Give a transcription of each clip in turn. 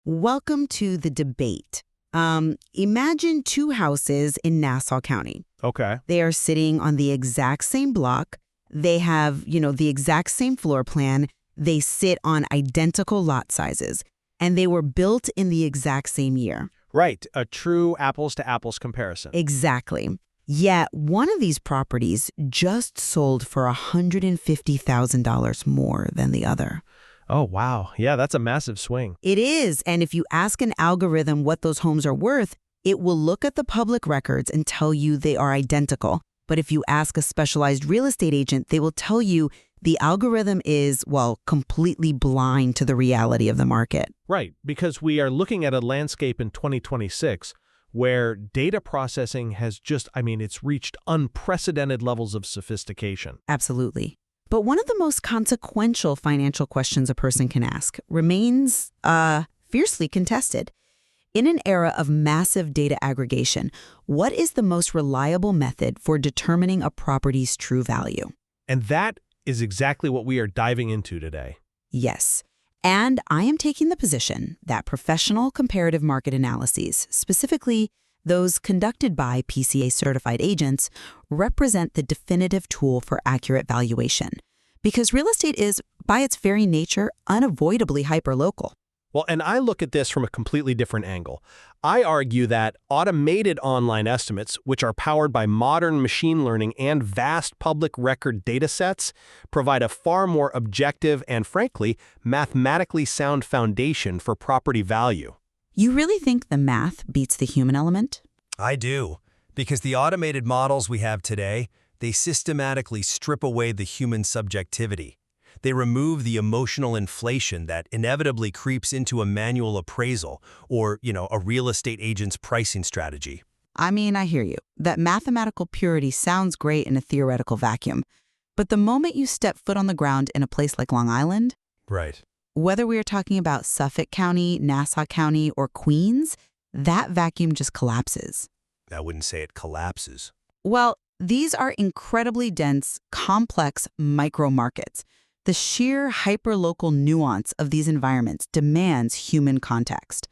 Welcome to the debate. Imagine two houses in Nassau County. Okay. They are sitting on the exact same block. They have, the exact same floor plan. They sit on identical lot sizes, and they were built in the exact same year. Right. A true apples-to-apples comparison. Exactly. Yet one of these properties just sold for $150,000 more than the other. Oh, wow. Yeah, that's a massive swing. It is, and if you ask an algorithm what those homes are worth, it will look at the public records and tell you they are identical. But if you ask a specialized real estate agent, they will tell you the algorithm is, completely blind to the reality of the market. Right, because we are looking at a landscape in 2026 where data processing has it's reached unprecedented levels of sophistication. Absolutely. But one of the most consequential financial questions a person can ask remains fiercely contested. In an era of massive data aggregation, what is the most reliable method for determining a property's true value? And that is exactly what we are diving into today. Yes. And I am taking the position that professional comparative market analyses, specifically those conducted by PCA-certified agents, represent the definitive tool for accurate valuation. Because real estate is, by its very nature, unavoidably hyperlocal. Well, and I look at this from a completely different angle. I argue that automated online estimates, which are powered by modern machine learning and vast public record data sets, provide a far more objective and, frankly, mathematically sound foundation for property value. You really think the math beats the human element? I do, because the automated models we have today, they systematically strip away the human subjectivity. They remove the emotional inflation that inevitably creeps into a manual appraisal or, a real estate agent's pricing strategy. I hear you. That mathematical purity sounds great in a theoretical vacuum. But the moment you step foot on the ground in a place like Long Island, Right. whether we are talking about Suffolk County, Nassau County, or Queens, that vacuum just collapses. I wouldn't say it collapses. Well, these are incredibly dense, complex micro-markets. The sheer hyperlocal nuance of these environments demands human context.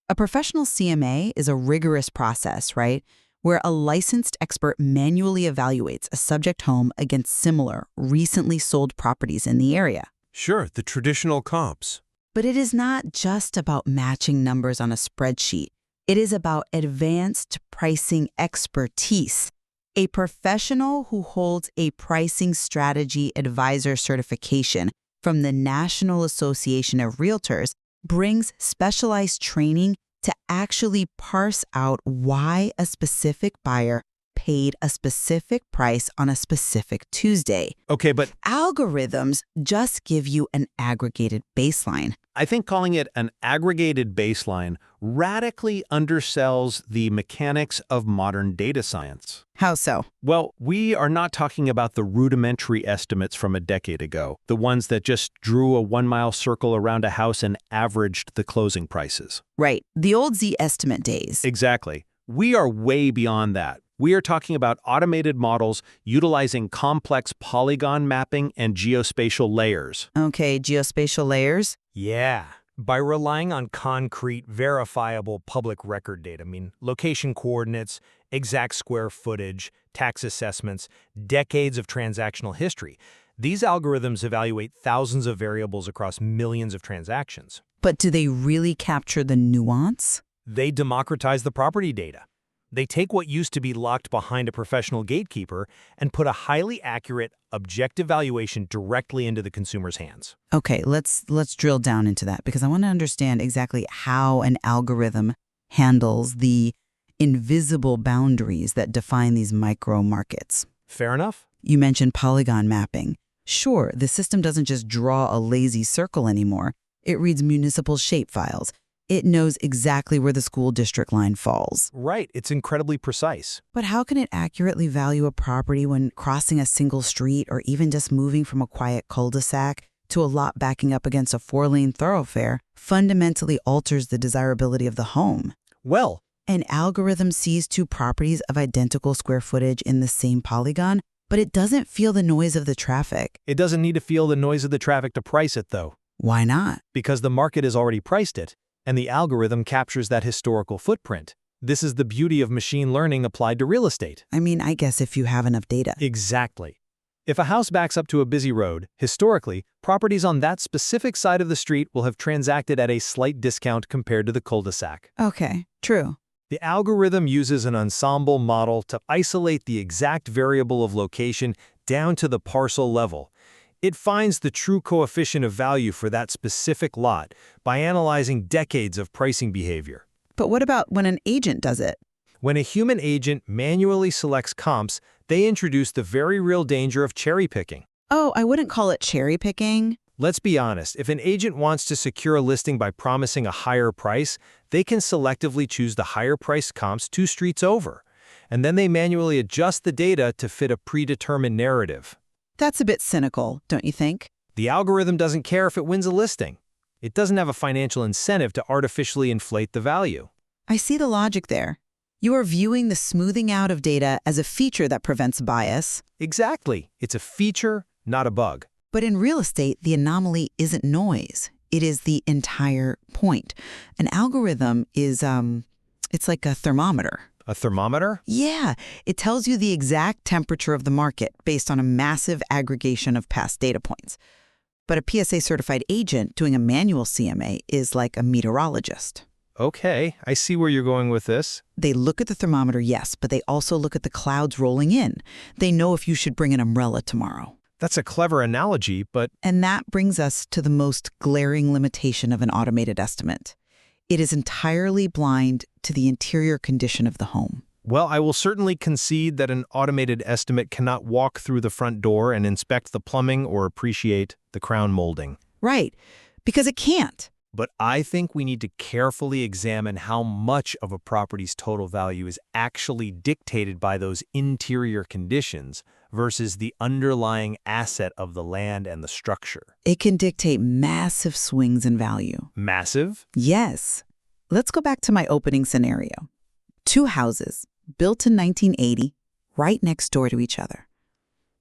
A professional CMA is a rigorous process, right, where a licensed expert manually evaluates a subject home against similar, recently sold properties in the area. Sure, the traditional comps. But it is not just about matching numbers on a spreadsheet. It is about advanced pricing expertise. A professional who holds a pricing strategy advisor certification from the National Association of REALTORS brings specialized training to actually parse out why a specific buyer paid a specific price on a specific Tuesday. Okay, but Algorithms just give you an aggregated baseline. I think calling it an aggregated baseline radically undersells the mechanics of modern data science. How so? Well, we are not talking about the rudimentary estimates from a decade ago, the ones that just drew a 1-mile circle around a house and averaged the closing prices. Right, the old Z-estimate days. Exactly. We are way beyond that. We are talking about automated models utilizing complex polygon mapping and geospatial layers. Okay, geospatial layers. Yeah, by relying on concrete, verifiable public record data, location coordinates, exact square footage, tax assessments, decades of transactional history. These algorithms evaluate thousands of variables across millions of transactions. But do they really capture the nuance? They democratize the property data. They take what used to be locked behind a professional gatekeeper and put a highly accurate, objective valuation directly into the consumer's hands. Okay, let's drill down into that because I want to understand exactly how an algorithm handles the invisible boundaries that define these micro markets. Fair enough? You mentioned polygon mapping. Sure, the system doesn't just draw a lazy circle anymore. It reads municipal shapefiles. It knows exactly where the school district line falls. Right, it's incredibly precise. But how can it accurately value a property when crossing a single street or even just moving from a quiet cul-de-sac to a lot backing up against a 4-lane thoroughfare fundamentally alters the desirability of the home? Well, An algorithm sees two properties of identical square footage in the same polygon, but it doesn't feel the noise of the traffic. it doesn't need to feel the noise of the traffic to price it, though, Why not? because the market has already priced it. and the algorithm captures that historical footprint. This is the beauty of machine learning applied to real estate. I mean, I guess if you have enough data. Exactly. If a house backs up to a busy road, historically, properties on that specific side of the street will have transacted at a slight discount compared to the cul-de-sac. Okay, true. The algorithm uses an ensemble model to isolate the exact variable of location down to the parcel level. It finds the true coefficient of value for that specific lot by analyzing decades of pricing behavior. But what about when an agent does it? When a human agent manually selects comps, they introduce the very real danger of cherry picking. Oh, I wouldn't call it cherry picking. Let's be honest, if an agent wants to secure a listing by promising a higher price, they can selectively choose the higher priced comps 2 streets over, and then they manually adjust the data to fit a predetermined narrative. That's a bit cynical, don't you think? The algorithm doesn't care if it wins a listing. It doesn't have a financial incentive to artificially inflate the value. I see the logic there. You are viewing the smoothing out of data as a feature that prevents bias. Exactly. It's a feature, not a bug. But in real estate, the anomaly isn't noise. It is the entire point. An algorithm is, it's like a thermometer. A thermometer? Yeah, it tells you the exact temperature of the market based on a massive aggregation of past data points. But a PSA-certified agent doing a manual CMA is like a meteorologist. Okay, I see where you're going with this. They look at the thermometer, yes, but they also look at the clouds rolling in. They know if you should bring an umbrella tomorrow. That's a clever analogy, but And that brings us to the most glaring limitation of an automated estimate. It is entirely blind to the interior condition of the home. well, I will certainly concede that an automated estimate cannot walk through the front door and inspect the plumbing or appreciate the crown molding. Right, because it can't. But I think we need to carefully examine how much of a property's total value is actually dictated by those interior conditions versus the underlying asset of the land and the structure. It can dictate massive swings in value. Massive? Yes. Let's go back to my opening scenario. 2 houses, built in 1980, right next door to each other.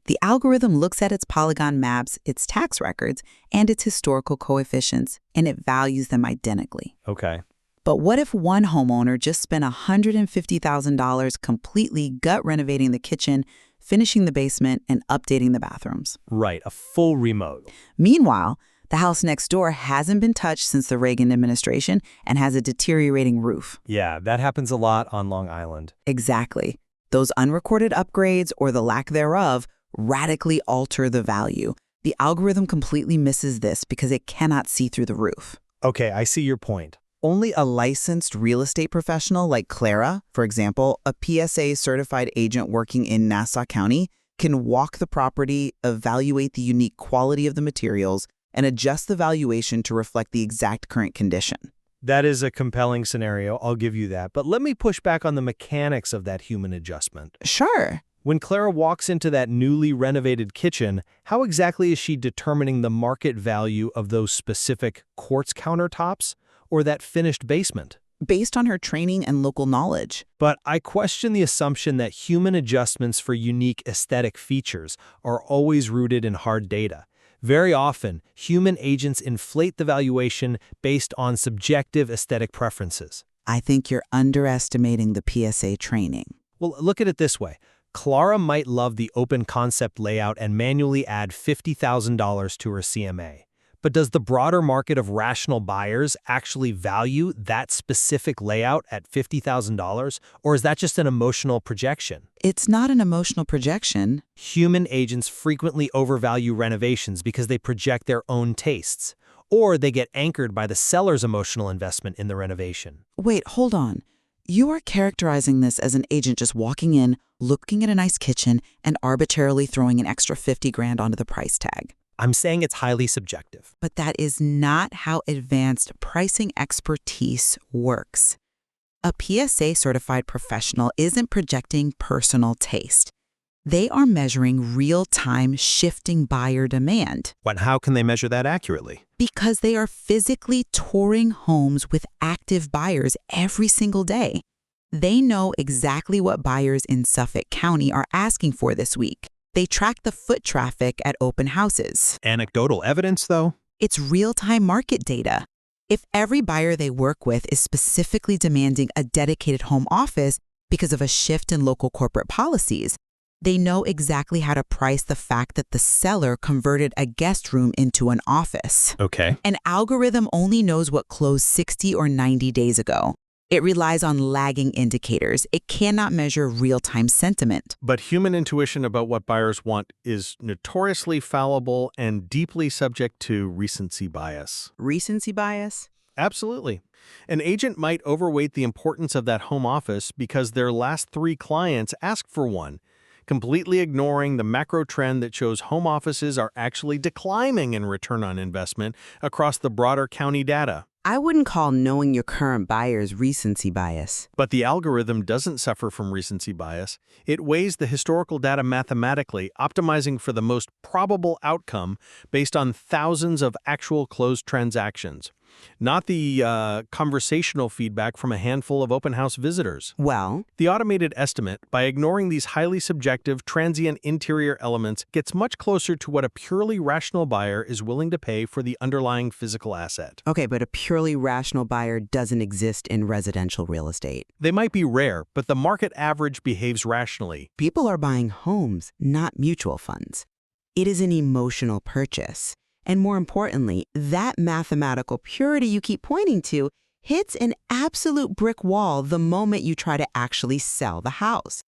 The algorithm looks at its polygon maps, its tax records, and its historical coefficients, and it values them identically. Okay. But what if one homeowner just spent $150,000 completely gut renovating the kitchen, finishing the basement, and updating the bathrooms? Right, a full remodel. Meanwhile, the house next door hasn't been touched since the Reagan administration and has a deteriorating roof. Yeah, that happens a lot on Long Island. Exactly. Those unrecorded upgrades, or the lack thereof, radically alter the value. The algorithm completely misses this because it cannot see through the roof. Okay, I see your point. Only a licensed real estate professional like Clara, for example, a PSA-certified agent working in Nassau County, can walk the property, evaluate the unique quality of the materials, and adjust the valuation to reflect the exact current condition. That is a compelling scenario, I'll give you that. But let me push back on the mechanics of that human adjustment. Sure. When Clara walks into that newly renovated kitchen, how exactly is she determining the market value of those specific quartz countertops or that finished basement? Based on her training and local knowledge. But I question the assumption that human adjustments for unique aesthetic features are always rooted in hard data. Very often, human agents inflate the valuation based on subjective aesthetic preferences. I think you're underestimating the PSA training. Well, look at it this way. Clara might love the open concept layout and manually add $50,000 to her CMA. But does the broader market of rational buyers actually value that specific layout at $50,000? Or is that just an emotional projection? It's not an emotional projection. Human agents frequently overvalue renovations because they project their own tastes, or they get anchored by the seller's emotional investment in the renovation. Wait, hold on. You are characterizing this as an agent just walking in, looking at a nice kitchen, and arbitrarily throwing an extra $50,000 onto the price tag. I'm saying it's highly subjective. But that is not how advanced pricing expertise works. A PSA-certified professional isn't projecting personal taste. They are measuring real-time shifting buyer demand. But how can they measure that accurately? Because they are physically touring homes with active buyers every single day. They know exactly what buyers in Suffolk County are asking for this week. They track the foot traffic at open houses. Anecdotal evidence, though? It's real-time market data. If every buyer they work with is specifically demanding a dedicated home office because of a shift in local corporate policies, they know exactly how to price the fact that the seller converted a guest room into an office. Okay. An algorithm only knows what closed 60 or 90 days ago. It relies on lagging indicators. It cannot measure real-time sentiment. But human intuition about what buyers want is notoriously fallible and deeply subject to recency bias. Recency bias? Absolutely. An agent might overweight the importance of that home office because their last 3 clients asked for one, completely ignoring the macro trend that shows home offices are actually declining in return on investment across the broader county data. I wouldn't call knowing your current buyers recency bias. But the algorithm doesn't suffer from recency bias. It weighs the historical data mathematically, optimizing for the most probable outcome based on thousands of actual closed transactions, not the conversational feedback from a handful of open house visitors. Well, The automated estimate, by ignoring these highly subjective, transient interior elements, gets much closer to what a purely rational buyer is willing to pay for the underlying physical asset. okay, but a purely rational buyer doesn't exist in residential real estate. They might be rare, but the market average behaves rationally. People are buying homes, not mutual funds. It is an emotional purchase. And more importantly, that mathematical purity you keep pointing to hits an absolute brick wall the moment you try to actually sell the house.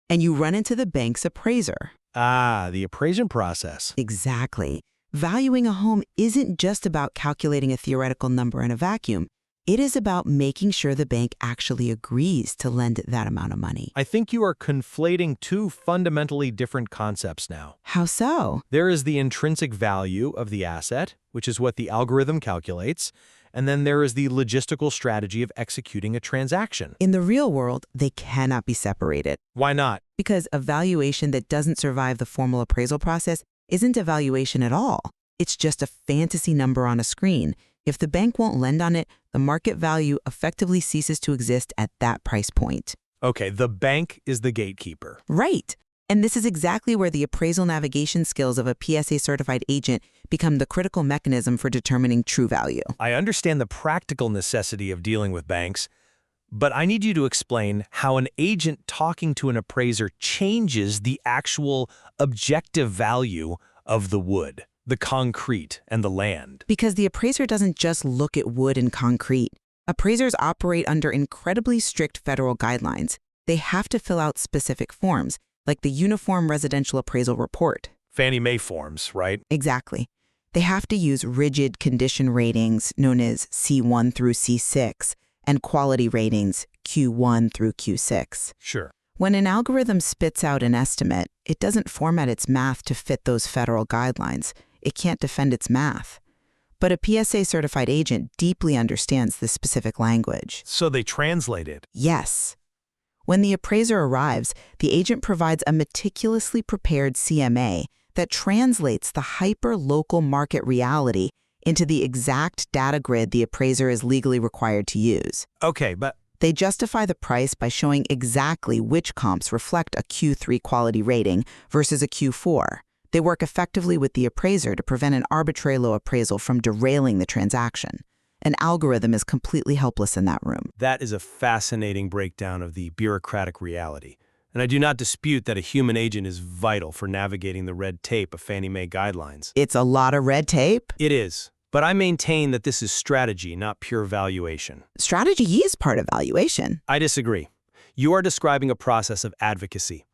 And you run into the bank's appraiser. Ah, the appraisal process. Exactly. Valuing a home isn't just about calculating a theoretical number in a vacuum. It is about making sure the bank actually agrees to lend that amount of money. I think you are conflating 2 fundamentally different concepts now. How so? There is the intrinsic value of the asset, which is what the algorithm calculates, and then there is the logistical strategy of executing a transaction. In the real world, they cannot be separated. Why not? Because a valuation that doesn't survive the formal appraisal process isn't a valuation at all. It's just a fantasy number on a screen. If the bank won't lend on it, the market value effectively ceases to exist at that price point. Okay, the bank is the gatekeeper. Right. And this is exactly where the appraisal navigation skills of a PSA-certified agent become the critical mechanism for determining true value. I understand the practical necessity of dealing with banks, but I need you to explain how an agent talking to an appraiser changes the actual objective value of the wood, the concrete, and the land. Because the appraiser doesn't just look at wood and concrete. Appraisers operate under incredibly strict federal guidelines. They have to fill out specific forms, like the Uniform Residential Appraisal Report. Fannie Mae forms, right? Exactly. They have to use rigid condition ratings, known as C1 through C6, and quality ratings, Q1 through Q6. Sure. When an algorithm spits out an estimate, it doesn't format its math to fit those federal guidelines. It can't defend its math. But a PSA-certified agent deeply understands this specific language. So they translate it. Yes. When the appraiser arrives, the agent provides a meticulously prepared CMA that translates the hyper-local market reality into the exact data grid the appraiser is legally required to use. Okay, but They justify the price by showing exactly which comps reflect a Q3 quality rating versus a Q4. They work effectively with the appraiser to prevent an arbitrary low appraisal from derailing the transaction. An algorithm is completely helpless in that room. that is a fascinating breakdown of the bureaucratic reality. And I do not dispute that a human agent is vital for navigating the red tape of Fannie Mae guidelines. It's a lot of red tape. It is. But I maintain that this is strategy, not pure valuation. Strategy is part of valuation. I disagree. You are describing a process of advocacy.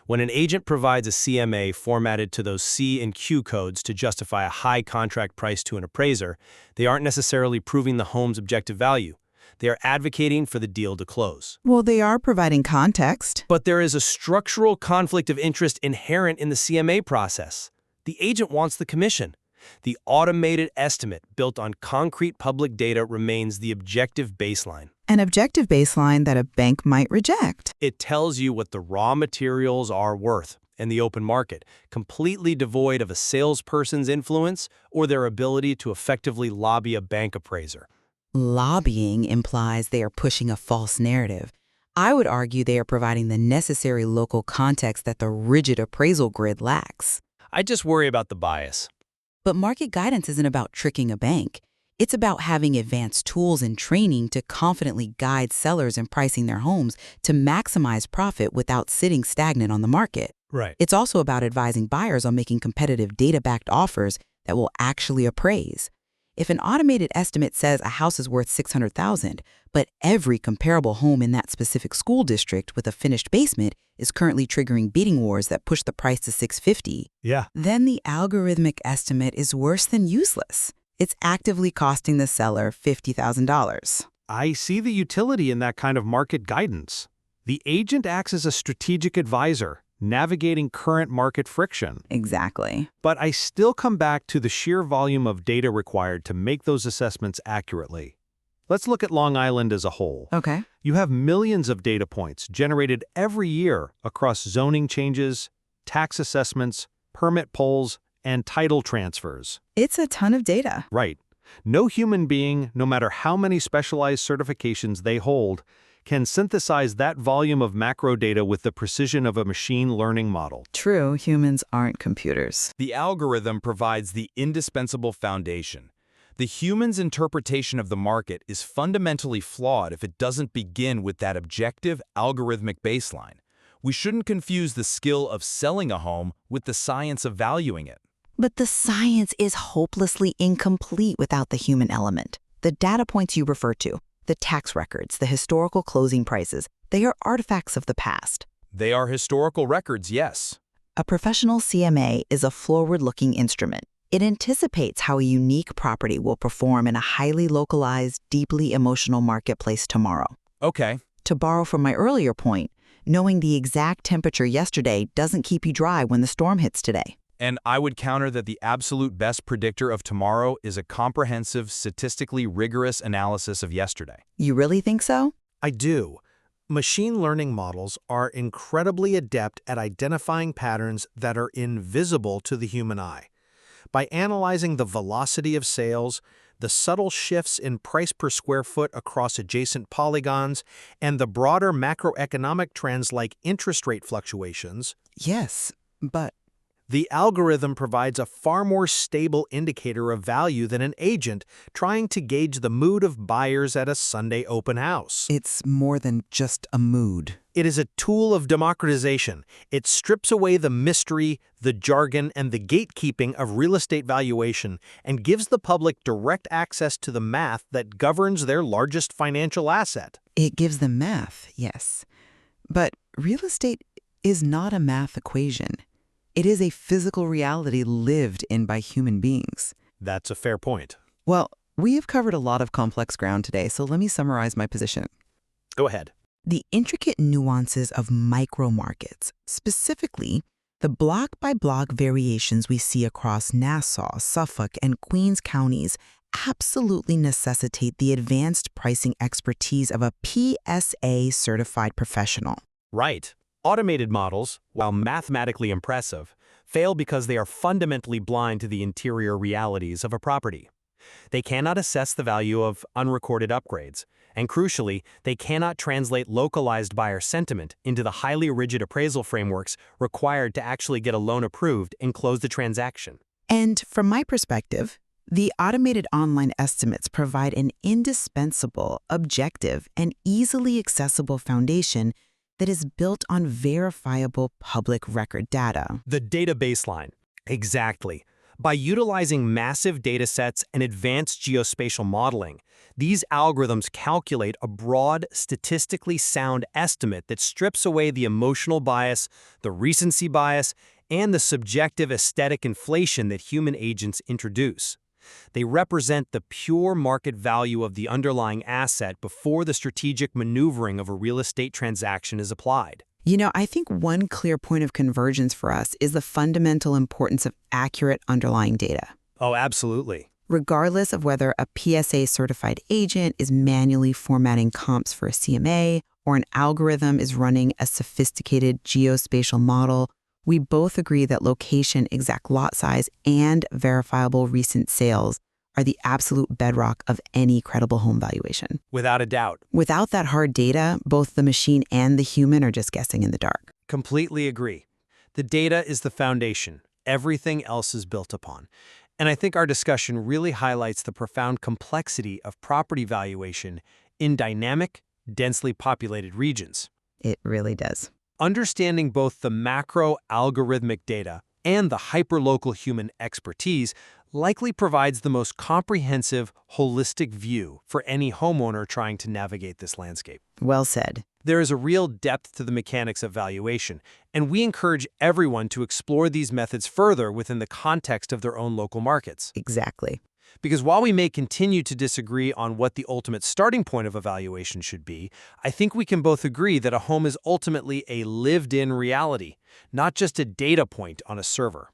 When an agent provides a CMA formatted to those C and Q codes to justify a high contract price to an appraiser, they aren't necessarily proving the home's objective value. They are advocating for the deal to close. Well, they are providing context. But there is a structural conflict of interest inherent in the CMA process. The agent wants the commission. The automated estimate built on concrete public data remains the objective baseline. An objective baseline that a bank might reject. It tells you what the raw materials are worth in the open market, completely devoid of a salesperson's influence or their ability to effectively lobby a bank appraiser. Lobbying implies they are pushing a false narrative. I would argue they are providing the necessary local context that the rigid appraisal grid lacks. I just worry about the bias. But market guidance isn't about tricking a bank. It's about having advanced tools and training to confidently guide sellers in pricing their homes to maximize profit without sitting stagnant on the market. Right. It's also about advising buyers on making competitive data-backed offers that will actually appraise. If an automated estimate says a house is worth $600,000, but every comparable home in that specific school district with a finished basement is currently triggering bidding wars that push the price to $650, Yeah. then the algorithmic estimate is worse than useless. It's actively costing the seller $50,000. I see the utility in that kind of market guidance. The agent acts as a strategic advisor, navigating current market friction. Exactly. But I still come back to the sheer volume of data required to make those assessments accurately. Let's look at Long Island as a whole. Okay. You have millions of data points generated every year across zoning changes, tax assessments, permit pulls, and title transfers. It's a ton of data. Right. No human being, no matter how many specialized certifications they hold, can synthesize that volume of macro data with the precision of a machine learning model. True, humans aren't computers. The algorithm provides the indispensable foundation. The human's interpretation of the market is fundamentally flawed if it doesn't begin with that objective, algorithmic baseline. We shouldn't confuse the skill of selling a home with the science of valuing it. But the science is hopelessly incomplete without the human element. The data points you refer to, the tax records, the historical closing prices, they are artifacts of the past. They are historical records, yes. A professional CMA is a forward-looking instrument. It anticipates how a unique property will perform in a highly localized, deeply emotional marketplace tomorrow. Okay. To borrow from my earlier point, knowing the exact temperature yesterday doesn't keep you dry when the storm hits today. And I would counter that the absolute best predictor of tomorrow is a comprehensive, statistically rigorous analysis of yesterday. You really think so? I do. Machine learning models are incredibly adept at identifying patterns that are invisible to the human eye. By analyzing the velocity of sales, the subtle shifts in price per square foot across adjacent polygons, and the broader macroeconomic trends like interest rate fluctuations, Yes, but the algorithm provides a far more stable indicator of value than an agent trying to gauge the mood of buyers at a Sunday open house. it's more than just a mood. It is a tool of democratization. It strips away the mystery, the jargon, and the gatekeeping of real estate valuation and gives the public direct access to the math that governs their largest financial asset. It gives them math, yes. But real estate is not a math equation. It is a physical reality lived in by human beings. That's a fair point. Well, we have covered a lot of complex ground today, so let me summarize my position. Go ahead. The intricate nuances of micro markets, specifically the block-by-block variations we see across Nassau, Suffolk, and Queens counties, absolutely necessitate the advanced pricing expertise of a PSA-certified professional. Right. Automated models, while mathematically impressive, fail because they are fundamentally blind to the interior realities of a property. They cannot assess the value of unrecorded upgrades, and crucially, they cannot translate localized buyer sentiment into the highly rigid appraisal frameworks required to actually get a loan approved and close the transaction. And from my perspective, the automated online estimates provide an indispensable, objective, and easily accessible foundation that is built on verifiable public record data. The data baseline. Exactly. By utilizing massive data sets and advanced geospatial modeling, these algorithms calculate a broad, statistically sound estimate that strips away the emotional bias, the recency bias, and the subjective aesthetic inflation that human agents introduce. They represent the pure market value of the underlying asset before the strategic maneuvering of a real estate transaction is applied. You know, I think one clear point of convergence for us is the fundamental importance of accurate underlying data. Oh, absolutely. Regardless of whether a PSA-certified agent is manually formatting comps for a CMA or an algorithm is running a sophisticated geospatial model, we both agree that location, exact lot size, and verifiable recent sales are the absolute bedrock of any credible home valuation. Without a doubt. Without that hard data, both the machine and the human are just guessing in the dark. Completely agree. The data is the foundation. Everything else is built upon. And I think our discussion really highlights the profound complexity of property valuation in dynamic, densely populated regions. It really does. Understanding both the macro algorithmic data and the hyperlocal human expertise likely provides the most comprehensive, holistic view for any homeowner trying to navigate this landscape. Well said. There is a real depth to the mechanics of valuation, and we encourage everyone to explore these methods further within the context of their own local markets. Exactly. Because while we may continue to disagree on what the ultimate starting point of a valuation should be, I think we can both agree that a home is ultimately a lived-in reality, not just a data point on a server.